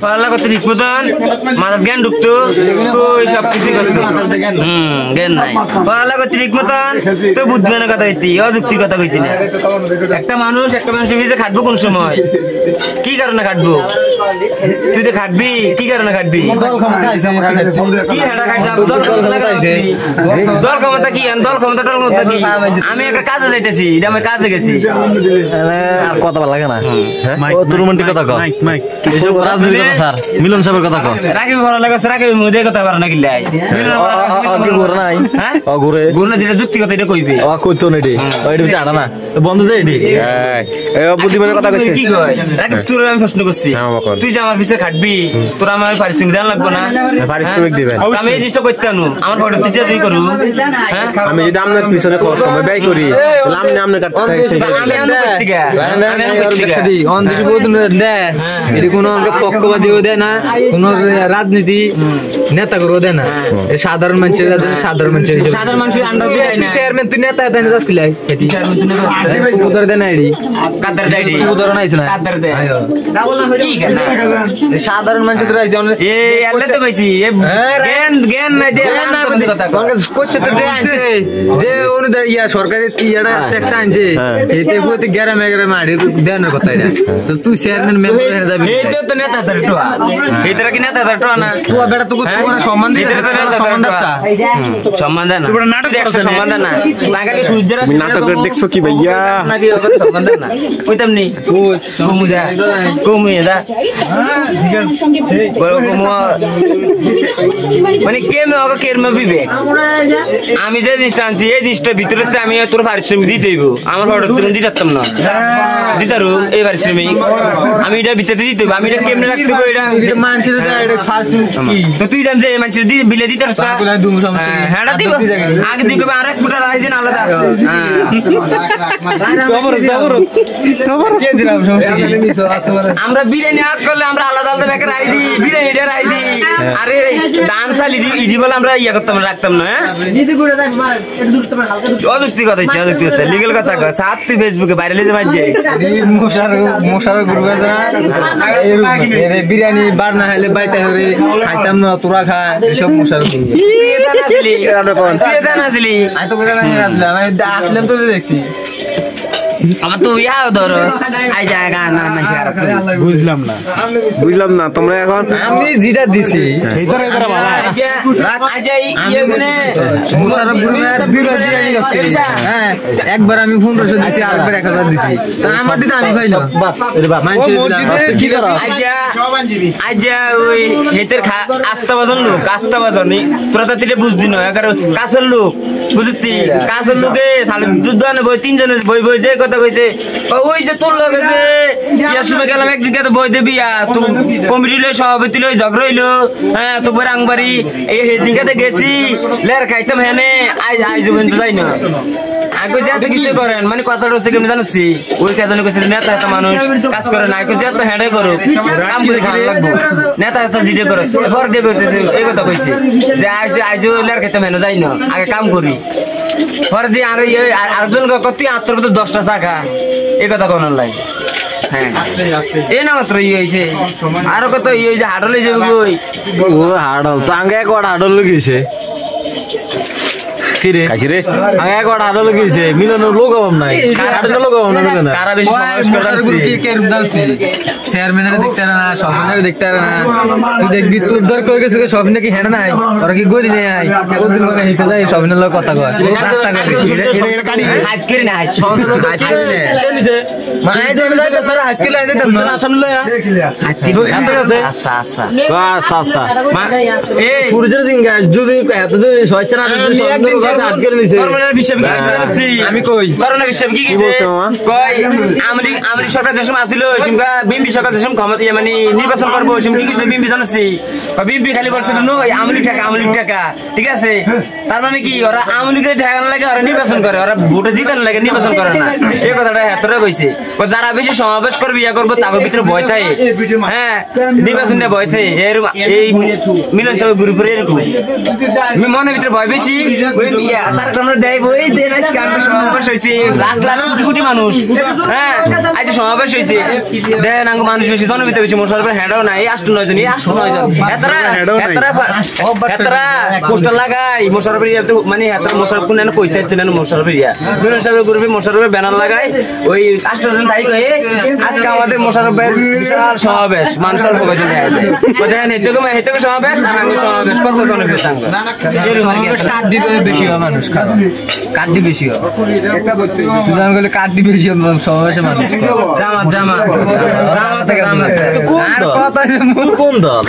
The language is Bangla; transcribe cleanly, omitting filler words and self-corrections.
পাল্লা কত ঠিক মতন মাথার জ্ঞান ঢুকতো তো সব কিছু করতো জ্ঞান নাই পাল্লা কত ঠিক মতন তো বুঝবে না কথা হইতি অযুক্তির কথা কইতি না একটা মানুষের ভিতরে খাটবো কোন সময় কি কারণে খাটবো তুই তো খাটবি কি কারণে খাটবি কি হেঁটা খাটবো দল ক্ষমতা কি দল ক্ষমতা কি আমি একটা কাজে যাইতেছি এটা আমি কাজে গেছি আর কথা ভালো লাগে না তোর রোমান্টিক কথা কও রাজনীতি কথা স্যার মিলন সাহেবের কথা কও রাখি ভালো লাগে রাখি মুদে কথা পারে না কিলাই মিলন ঘুরে নাই হ্যাঁ ঘুরে না যেটা যুক্তি কথা এটা কইবে কইতো না এডি ওইটা ভিতরে আড়া না বন্ধ দে এডি এই বুদ্ধিমানের কথা কইছে কি কয় রাখি তোর আমি প্রশ্ন করছি তুই যে আমার পিছে খাটবি তোর আমার পারিশ্রমিক দেন লাগবে না পারিশ্রমিক দিবেন আমি এই জিনিসটা করতে আনু আমার ফটো তুই তুই করু হ্যাঁ আমি যদি আপনার পিছনে সময় ব্যয় করি তাহলে আপনি কাটতে আমি আনু করতে গা আমি আনু করতে গা দি অন কিছু বহুত দে এটি কোন পক্ষপাতীও দেয় না কোন রাজনীতি নেতা করো দেয় না সাধারণ মানুষের সাধারণ মানুষের আন্ডার দিয়ে না চেয়ারম্যান তুই নেতা দেয় না দাস কিলাই এটি চেয়ারম্যান তুই নেতা উদর দেয় না এডি কাদার দেয় এডি উদর নাইছ না কাদার দেয় কি কেন সাধারণ মানুষের আইছে এই আল্লাহ তো কইছি জ্ঞান নাই দে না কথা কোচ্ছে তো যে আনছে যে ওন ইয়া সরকারি ইয়াটা ট্যাক্সটা আনছে এতে প্রতি গ্রামে মারি দেনের কথা এটা তো তুই চেয়ারম্যান মেম্বার হয়ে যাবি এই তো নেতা ধরটোয়া এই তোরা কি নেতা ধরটোয়া না তুই বেটা তোকে তোমার সম্মান দিতে সম্মান দেয় না তোরা নাটক দেখছ সম্মান দেয় না লাগালে সূর্যের নাটক দেখছো কি ভাইয়া নাকি ওকে সম্মান দেয় না কইতাম নি কমু যা ঠিক আছে বড় কমু মানে কেমন ওকে কেমন বিবেক আমি যে জিনিসটা আনছি এই জিনিসটা ভিতরে আমি তোর পারিশ্রমিক দিতে হইব আমার ফটো তুমি দিতাম না দিতারু এই পারিশ্রমিক আমি এটা ভিতরে দিতে হইব আমি এটা কেমনে রাখতে হইব এটা মানুষের কি তো তুই জান যে মানুষের বিলে দিতে পারছ হ্যাঁ দিব আগে দিকে আরেক ফুটা রাই দিন আলাদা আমরা বিরিয়ানি হাত করলে আমরা আলাদা আলাদা ব্যাকে রাই দিই বিরিয়ানিটা রাই দিই আরে ডান্স আল ইডি বলে আমরা ইয়া করতাম রাখতাম না অযুক্তি কথা ইচ্ছে অযুক্তি হচ্ছে লিগেল কথা কয় সাত তুই ফেসবুকে ভাইরাল হতে পারছি মশার গ্রুপ আছে না বিরিয়ানি বার না হলে বাইতে হবে খাইতাম না তোরা খায় এসব মশার আসলাম তো দেখছি আমার তো ইয়াও ধরো আই জায়গা না বুঝলাম না তোমরা এখন আমি যেটা দিছি একবার আমি 1500 দিছি আরেকবার 1000 দিছি আমার দিতে আমি পাইলাম ওই হেতের আস্তা বাজন লোক আস্তা বাজনি তোরা তো বুঝবি না কাছের লোক বুঝতি কাছের লোকে দুধ বই তিনজনে বই বই যে কথা কইছে ওই যে তোর লগে যে ইয়ার সময় গেলাম একদিকে তো বই দেবি তুই কমিটি লই সভাপতি লই ঝগড়া হইলো হ্যাঁ তো রাংবাড়ি এই হেদিকে গেছি লের খাইতাম হেনে আইজ কিন্তু যাই না আগে যে এত কিছু করেন মানে কথাটা হচ্ছে কেমন জানাচ্ছি ওই কাজে কইছে নেতা এত মানুষ কাজ করে না আগে যে এত হেঁটে করুক কাম করে খাওয়া লাগবো নেতা এত জিডে করে পর দিয়ে করতেছে এই কথা কইছে যে আইজ লের খাইতাম হেনে যাই না আগে কাম করি পরে দিয়ে আরেকজন তুই আত্মর 10টা চাকা এই কথা কোন লাগে হ্যাঁ এই না মাত্র ইয়ে হয়েছে আরো কত ইয়ে হয়েছে হাডলে যাবে কই হাডল তো আগে একবার হাডল গেছে কি রে কাছি রে আগে একবার হাডল গেছে মিলনের লোক অভাব নাই হাডল লোক অভাব নাই না কারা বেশি সমাবেশ করছে কি কে দালছি চেয়ারম্যানের দেখতে না সভাপতির দেখতে না তুই দেখবি তোর দর কই গেছে সভাপতি কি হেড নাই ওরা কি গদি নেই আই ওদিন করে হেতে যায় সভাপতির লোক কথা কয় রাস্তা করে এটা কানি হাত করে না সভাপতির লোক হাত করে নিছে মানে জেনে যায় স্যার হাত করে আইতে তো না সামনে লয়া হাত করে এত আছে আচ্ছা আচ্ছা আচ্ছা এই সূর্যের দিন গাছ যদি এত দিন সয়চার হাত করে নিছে করোনার বিষয় কি আছে আমি কই করোনার বিষয় কি গেছে কই আমরি সরকার দেশম আছিল সিমকা বিএমপি সরকার দেশম ক্ষমতা মানে নির্বাচন করব সিম কি কিছু বিএমপি জানাছি বিএমপি খালি বলছে নো আমলি টাকা ঠিক আছে তার মানে কি ওরা আমলিকে ঠেকানো লাগে ওরা নির্বাচন করে ওরা ভোটে জিতানো লাগে নির্বাচন করে না এই কথাটা হেতরে কইছে যারা বেশি সমাবেশ করবে ইয়া করবো তাদের ভিতরে ভয় থাকে হ্যাঁ নির্বাচন নিয়ে ভয় থাকে এই মিলন সব গ্রুপের এরকম মনের ভিতরে ভয় বেশি আমরা দেয় বই সমাবেশ হয়েছে লাখ লাখ কোটি কোটি মানুষ হ্যাঁ আজ সমাবেশ হয়েছে দেন মানুষ বেশি জনবিত বেশি মোশারফের হেডও নাই 8-9 জন 8-9 জন এতরা পোস্টার লাগাই মোশারফের ইয়া তো মানে এতরা মোশারফ কোন কইতে দিলেন মোশারফের ইয়া মিলন সাহেবের গ্রুপে মোশারফের ব্যানার লাগাই ওই 8 জন তাই কই আজকে আমাদের মোশারফের বিশাল সমাবেশ মানুষের ভোজন দেয় কোথায় নেই তো হেতে সমাবেশ আর আমি সমাবেশ কত জনবিত সাঙ্গ কাট দিবে বেশি হয় মানুষ খারাপ কাট দিবে বেশি হয় একটা বলতে তুই জান গেলে কাট দিবে বেশি সমাবেশে মানুষ জামাত কোন দল